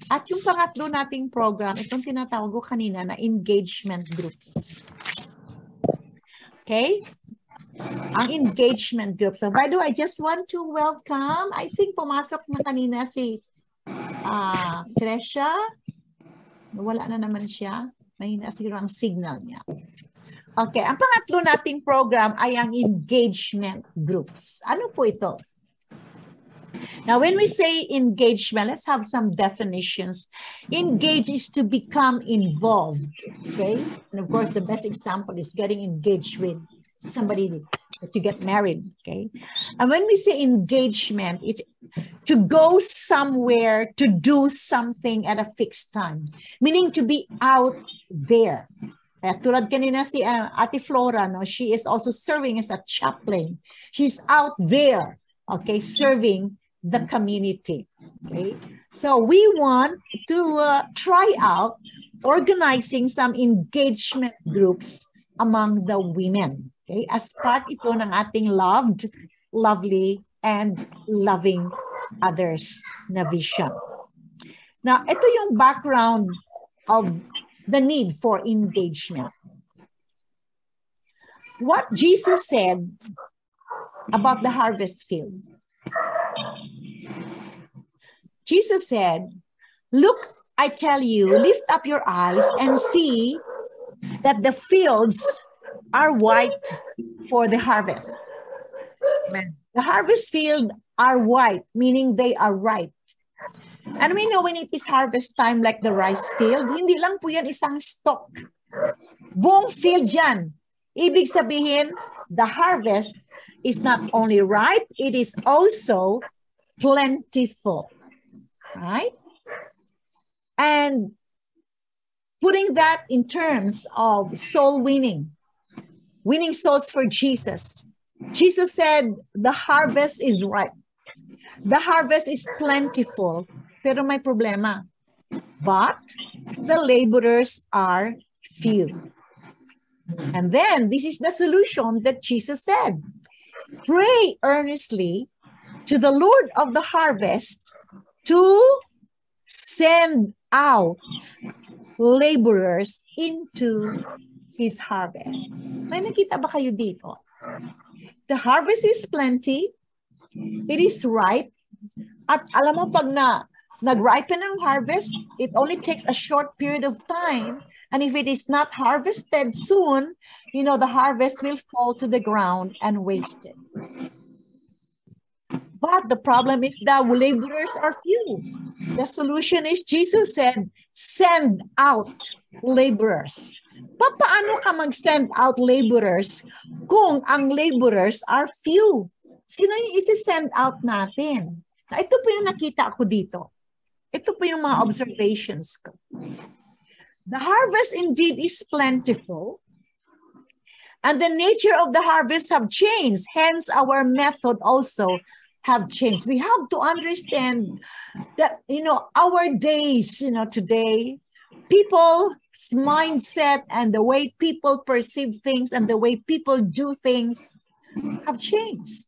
At yung pangatlo nating program, itong tinatawag ko kanina na engagement groups. Okay? Ang engagement groups. So, by the way, I just want to welcome, I think pumasok na kanina si Tresha. Wala na naman siya. Mahina siguro ang signal niya. Okay, ang pangatlo nating program ay ang engagement groups. Ano po ito? Now, when we say engagement, let's have some definitions. Engage is to become involved, okay? And of course, the best example is getting engaged with somebody to get married, okay? And when we say engagement, it's to go somewhere to do something at a fixed time, meaning to be out there. Tulad kanina si Ate Flora, no? She is also serving as a chaplain. She's out there, okay, serving the community. Okay, so we want to try out organizing some engagement groups among the women. Okay, as part ito ng ating loved, lovely, and loving others na vision. Now, ito yung background of the need for engagement. What Jesus said about the harvest field. Jesus said, look, I tell you, lift up your eyes and see that the fields are white for the harvest. Amen. The harvest field are white, meaning they are ripe. And we know when it is harvest time like the rice field, hindi lang po yan isang stalk. Buong field yan. Ibig sabihin, the harvest is not only ripe, it is also plentiful. Right? And putting that in terms of soul winning, winning souls for Jesus. Jesus said, the harvest is ripe. The harvest is plentiful, pero may problema. But the laborers are few. And then, this is the solution that Jesus said. Pray earnestly to the Lord of the harvest to send out laborers into his harvest. May nakita ba kayo dito? The harvest is plenty. It is ripe. At alam mo, pag nag-ripen ang harvest, it only takes a short period of time. And if it is not harvested soon, you know, the harvest will fall to the ground and wasted. But the problem is that laborers are few. The solution is, Jesus said, send out laborers. Paano ka mag-send out laborers kung ang laborers are few? Sino yung isi-send out natin? Now, ito po yung nakita ko dito. Ito po yung mga observations ko. The harvest indeed is plentiful, and the nature of the harvest have changed. Hence, our method also have changed. We have to understand that, you know, our days, you know, today, people's mindset and the way people perceive things and the way people do things have changed.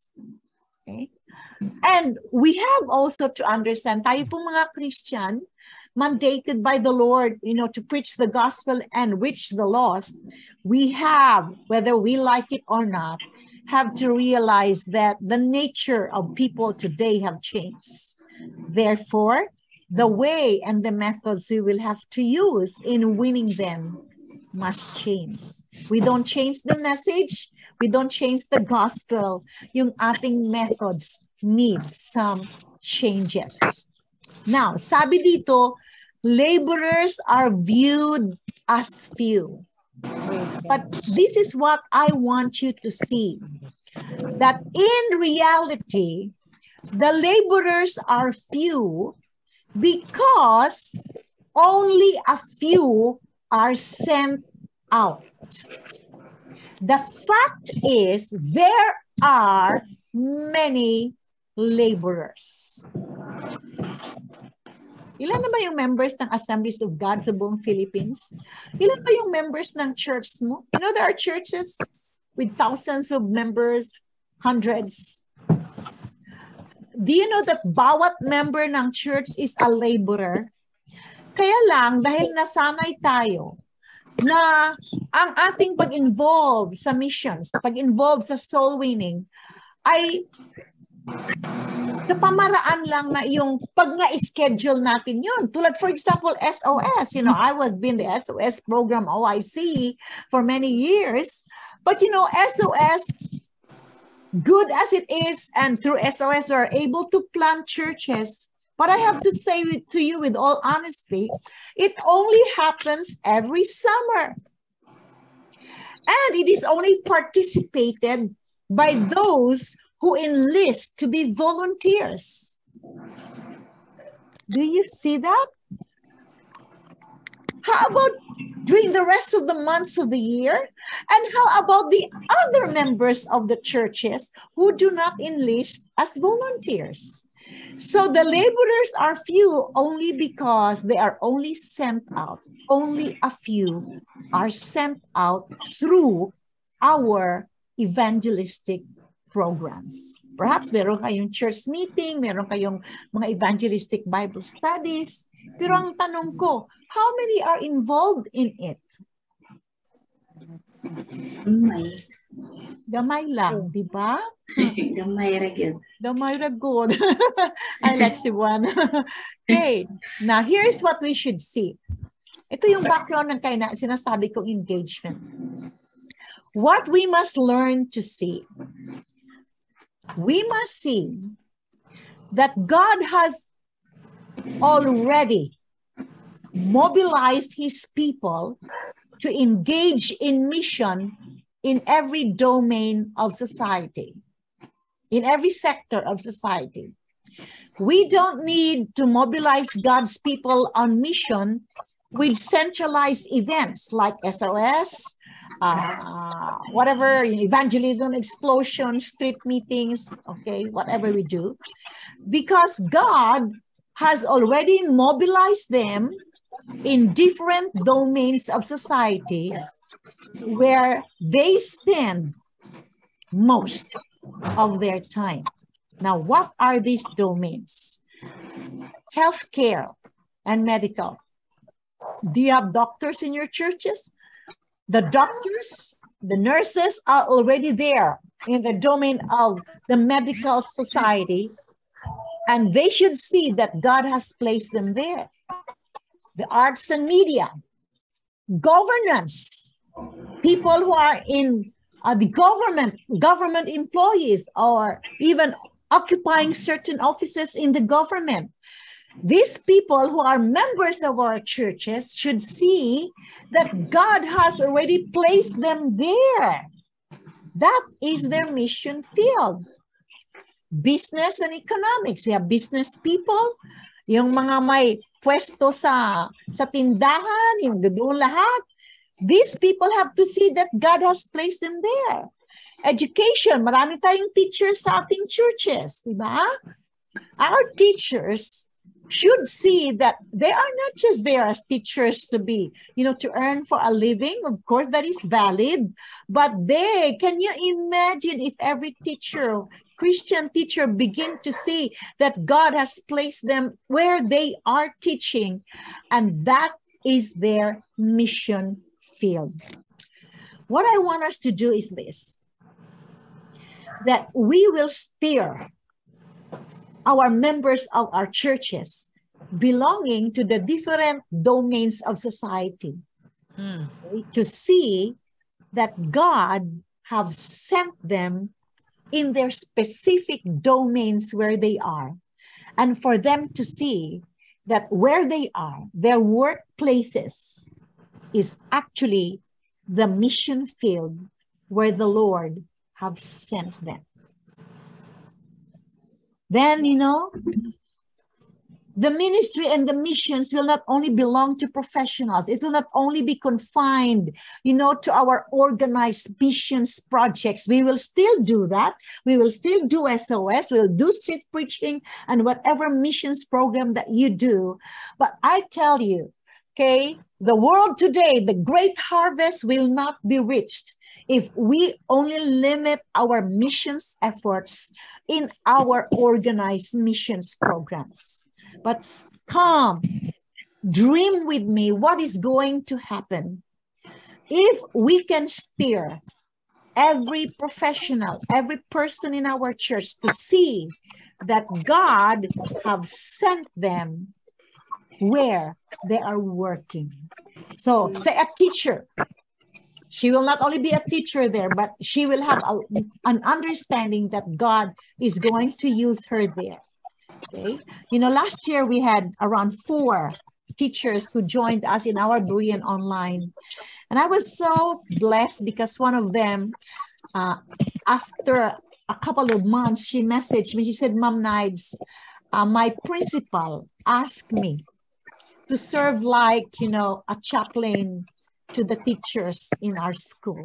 Okay? And we have also to understand, tayo po mga Christian, mandated by the Lord, you know, to preach the gospel and reach the lost, we have, whether we like it or not, have to realize that the nature of people today have changed. Therefore, the way and the methods we will have to use in winning them must change. We don't change the message, we don't change the gospel. Yung ating methods need some changes. Now, sabi dito, laborers are viewed as few. But this is what I want you to see, that in reality, the laborers are few because only a few are sent out. The fact is, there are many laborers. Ilan na ba yung members ng Assemblies of God sa buong Philippines? Ilan ba yung members ng church mo? You know, there are churches with thousands of members, hundreds. Do you know that bawat member ng church is a laborer? Kaya lang, dahil nasanay tayo na ang ating pag-involve sa missions, pag-involve sa soul winning, ay sa pamaraan lang na yung pag na-schedule natin yun. Tulad, for example, SOS. I was been the SOS program OIC for many years. But, SOS, good as it is, and through SOS, we are able to plant churches. But I have to say to you with all honesty, it only happens every summer. And it is only participated by those who enlist to be volunteers. Do you see that? How about during the rest of the months of the year? And how about the other members of the churches who do not enlist as volunteers? So the laborers are few only because they are only sent out. Only a few are sent out through our evangelistic programs. Perhaps meron kayong church meeting, meron kayong mga evangelistic Bible studies. Pero ang tanong ko, how many are involved in it? Gamay lang, di ba? Gamay ra gyud. Gamay ra good. I like Cebuana. Okay, now here's what we should see. Ito yung background ng sinasabi kong engagement. What we must learn to see. We must see that God has already mobilized his people to engage in mission in every domain of society, in every sector of society. We don't need to mobilize God's people on mission with centralized events like SOS, whatever, evangelism, explosion, street meetings, okay, whatever we do, because God has already mobilized them in different domains of society where they spend most of their time. Now, what are these domains? Healthcare and medical. Do you have doctors in your churches? The doctors, the nurses are already there in the domain of the medical society, and they should see that God has placed them there. The arts and media, governance, people who are in the government employees, or even occupying certain offices in the government. These people who are members of our churches should see that God has already placed them there. That is their mission field. Business and economics. We have business people, yung mga may pwesto sa tindahan, yung doon lahat. These people have to see that God has placed them there. Education, marami tayong teachers sa ating churches, di ba? Our teachers should see that they are not just there as teachers to be, to earn for a living. Of course, that is valid. But can you imagine if every teacher, Christian teacher, begin to see that God has placed them where they are teaching, and that is their mission field. What I want us to do is this, that we will steer our members of our churches belonging to the different domains of society to see that God have sent them in their specific domains where they are, and for them to see that where they are, their workplaces, is actually the mission field where the Lord have sent them. Then, the ministry and the missions will not only belong to professionals. It will not only be confined, to our organized missions projects. We will still do that. We will still do SOS. We will do street preaching and whatever missions program that you do. But I tell you, okay, the world today, the great harvest will not be reached if we only limit our missions efforts in our organized missions programs. But come, dream with me what is going to happen if we can steer every professional, every person in our church to see that God have sent them where they are working. So say a teacher, she will not only be a teacher there, but she will have an understanding that God is going to use her there. Okay. You know, last year we had around 4 teachers who joined us in our Berean Online. And I was so blessed because one of them, after a couple of months, she messaged me. She said, Ma'am Nides, my principal asked me to serve like, you know, a chaplain to the teachers in our school.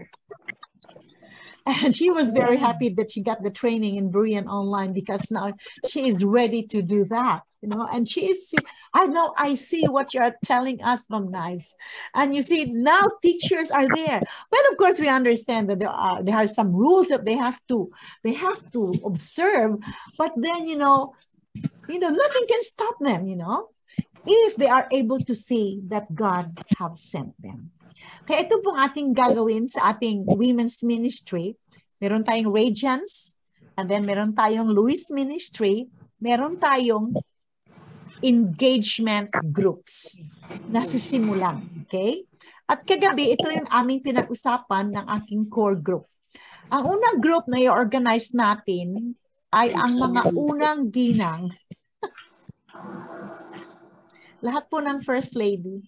And she was very happy that she got the training in Berean Online because now she is ready to do that, you know, and I see what you're telling us, Ma'am Nides. And you see, now teachers are there. Well, of course, we understand that there are some rules that they have to observe, but then, you know, nothing can stop them, you know, if they are able to see that God has sent them. Kaya ito pong ating gagawin sa ating women's ministry. Meron tayong Radiance, and then meron tayong Louis Ministry, meron tayong engagement groups na sisimulan. Okay? At kagabi, ito yung aming pinag-usapan ng aking core group. Ang unang group na i-organize natin ay ang mga unang ginang. Lahat po ng First Lady.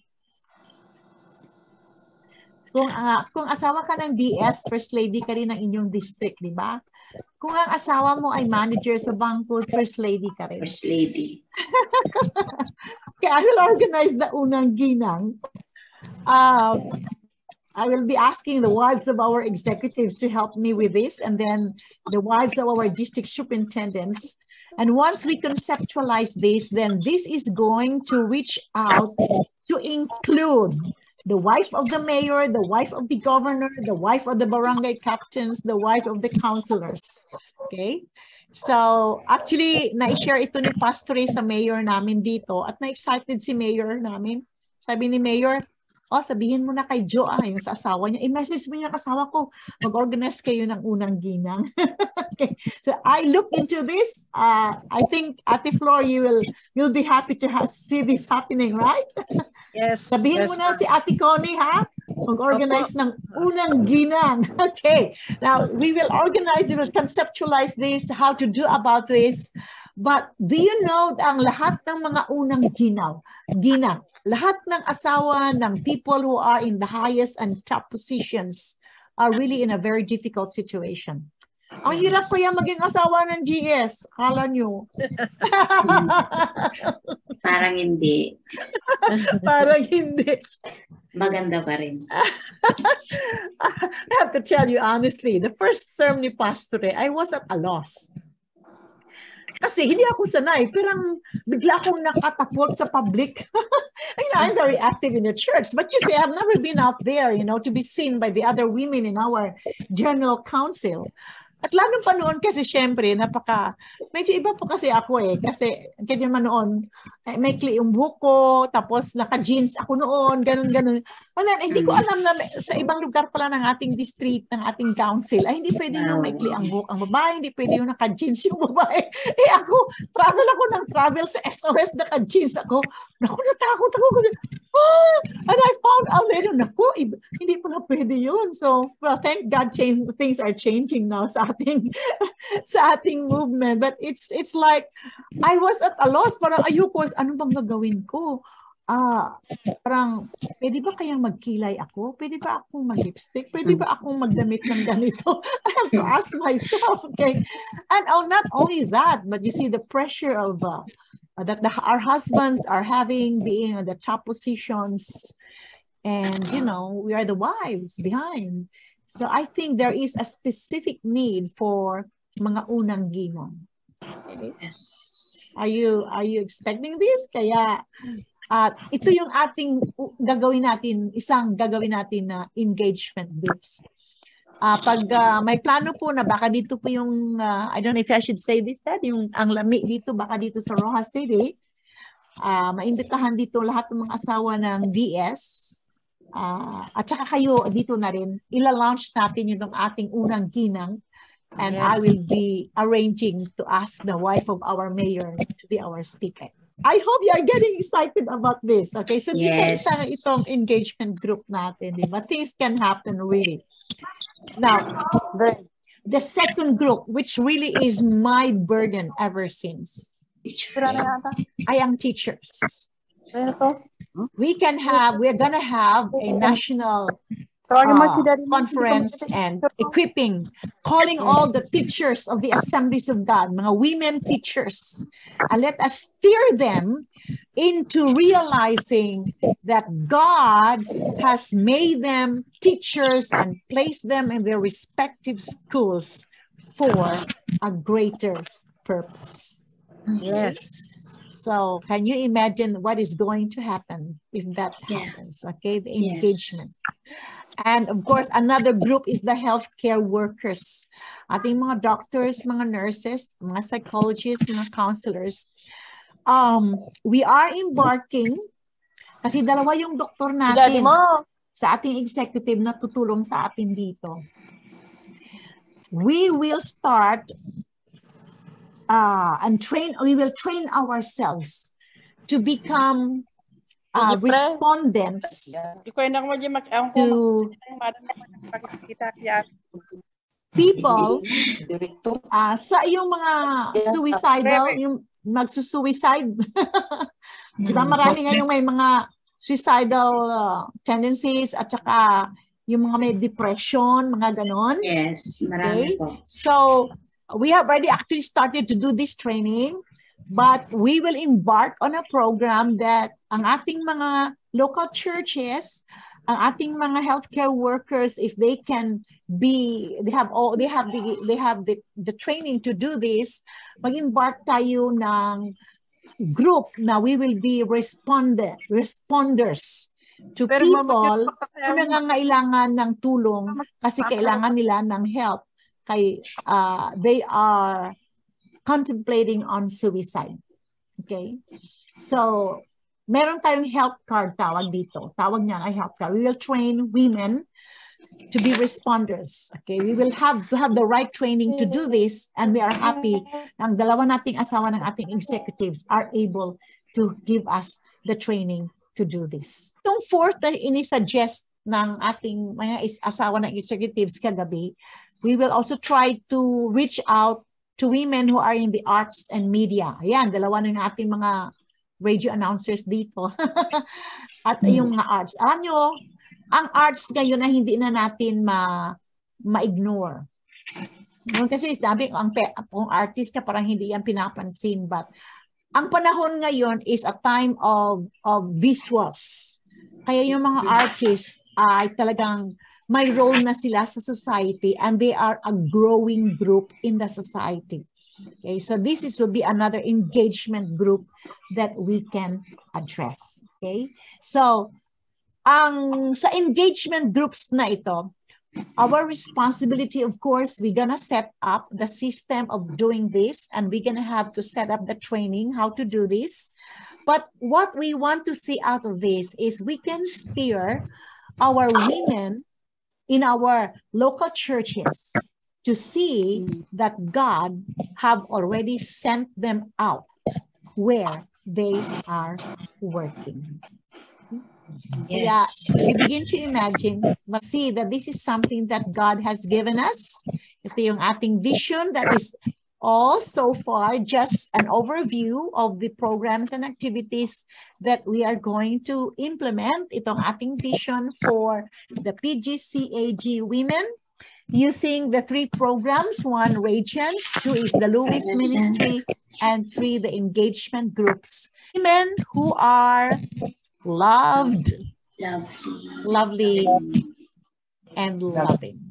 Kung asawa ka ng DS, First Lady ka rin ng inyong district, di ba? Kung ang asawa mo ay manager sa bangko, First Lady ka rin. First Lady. Kaya I will organize the unang ginang. I will be asking the wives of our executives to help me with this, and then the wives of our district superintendents. And once we conceptualize this, then this is going to reach out to include the wife of the mayor, the wife of the governor, the wife of the barangay captains, the wife of the councilors. Okay? So, actually, na-share ito ni Pastor sa mayor namin dito at na-excited si mayor namin. Sabi ni mayor, sabihin mo na kay Jo, yung sa asawa niya, i-message mo niya asawa ko, mag-organize kayo ng unang ginang. Okay. So I look into this. I think Ate Flor, you'll be happy to see this happening, right? Yes. Sabihin mo na si Ate Connie, ha? Mag-organize ng unang ginang. Okay. Now, we will organize, we will conceptualize this, how to do about this. But do you know ang lahat ng mga unang ginang, lahat ng asawa ng people who are in the highest and top positions are really in a very difficult situation. Ang hirap kaya maging asawa ng GS, akala nyo. Parang hindi. Parang hindi. Maganda pa rin. I have to tell you honestly, the first term ni Pastor, I was at a loss. Kasi hindi ako sanay, pero bigla akong nakatapot sa public. I'm very active in the church, but you see, I've never been out there, to be seen by the other women in our general council. At lalo pa noon kasi syempre, medyo iba pa kasi ako kasi kaya naman noon, may yung buko, tapos naka-jeans ako noon, ganun. Hindi ko alam na sa ibang lugar pala ng ating district, ng ating council, ay hindi pwede yung maikli ang buhok ang babae, hindi pwede yung naka-jeans yung babae. Ako, travel sa SOS, naka-jeans ako. Natakot ako. And I found out later, hindi pa na pwede yun. So, well, thank God things are changing now sa ating movement. But it's like, I was at a loss. Parang ayoko, ano bang gagawin ko? Parang, pwede ba kayang magkilay ako? Pwede ba akong mag-lipstick? Pwede ba akong magdamit ng ganito? I have to ask myself, okay? And not only that, but you see the pressure of that our husbands are having, being in the top positions, and we are the wives behind. So I think there is a specific need for mga unang ginang. Okay? Yes. Are you expecting this? Kaya ito yung ating isang gagawin natin na engagement groups. Pag may plano po na baka dito po yung I don't know if I should say this, Dad, yung ang lami dito baka dito sa Rojas City. maimbitahan dito lahat ng mga asawa ng DS. At saka kayo dito na rin, ila-launch natin yung ating unang ginang. And I will be arranging to ask the wife of our mayor to be our speaker. I hope you are getting excited about this. Okay, so Yes. dito sana itong engagement group natin, di ba? Things can happen really. Now, the second group, which really is my burden ever since, ay ang teachers. We're gonna have a national conference and equipping, calling all the teachers of the Assemblies of God, mga women teachers, and let us steer them into realizing that God has made them teachers and placed them in their respective schools for a greater purpose. Yes. So can you imagine what is going to happen if that happens? Okay, the engagement. And of course, another group is the healthcare workers. Ating mga doctors, mga nurses, mga psychologists, mga counselors. We are embarking, kasi dalawa yung doktor natin sa ating executive na tutulong sa atin dito. We will start we will train ourselves to become respondents to people sa yung mga suicidal, yung magsusuicide. Diba marami ngayong may mga suicidal tendencies at saka yung mga may depression, mga ganon. Yes, marami po. So, we have already actually started to do this training. But we will embark on a program that ang ating mga local churches, ang ating mga healthcare workers, if they can be, they have the training to do this, mag-embark tayo ng group na we will be responders to people na nangangailangan ng tulong kasi kailangan nila ng help. They are contemplating on suicide. Okay? So, meron tayong health card tawag dito. Tawag niya ay health card. We will train women to be responders. Okay? We will have to have the right training to do this, and we are happy ang dalawa nating asawa ng ating executives are able to give us the training to do this. Itong fourth na inisuggest ng ating mga asawa ng executives kagabi, we will also try to reach out to women who are in the arts and media. Ayan, dalawa ng ating mga radio announcers dito. At yung mga arts. Alam nyo, ang arts ngayon na hindi na natin ma-ignore. Kasi sabi, kung artist ka, parang hindi yan pinapansin. But ang panahon ngayon is a time of visuals. Kaya yung mga artists ay talagang may role na sila sa society, and they are a growing group in the society. Okay, so this will be another engagement group that we can address. Okay, so sa engagement groups na ito, our responsibility, of course, we're gonna set up the system of doing this, and we're gonna have to set up the training how to do this. But what we want to see out of this is we can steer our women in our local churches to see that God have already sent them out where they are working. Yes. We begin to imagine, see that this is something that God has given us. Ito yung ating vision that is all so far just an overview of the programs and activities that we are going to implement. Itong ating vision for the PGCAG women using the 3 programs. 1, Radiance, 2 is the Lewis Ministry, and 3, the engagement groups. Women who are loved, lovely, and loving.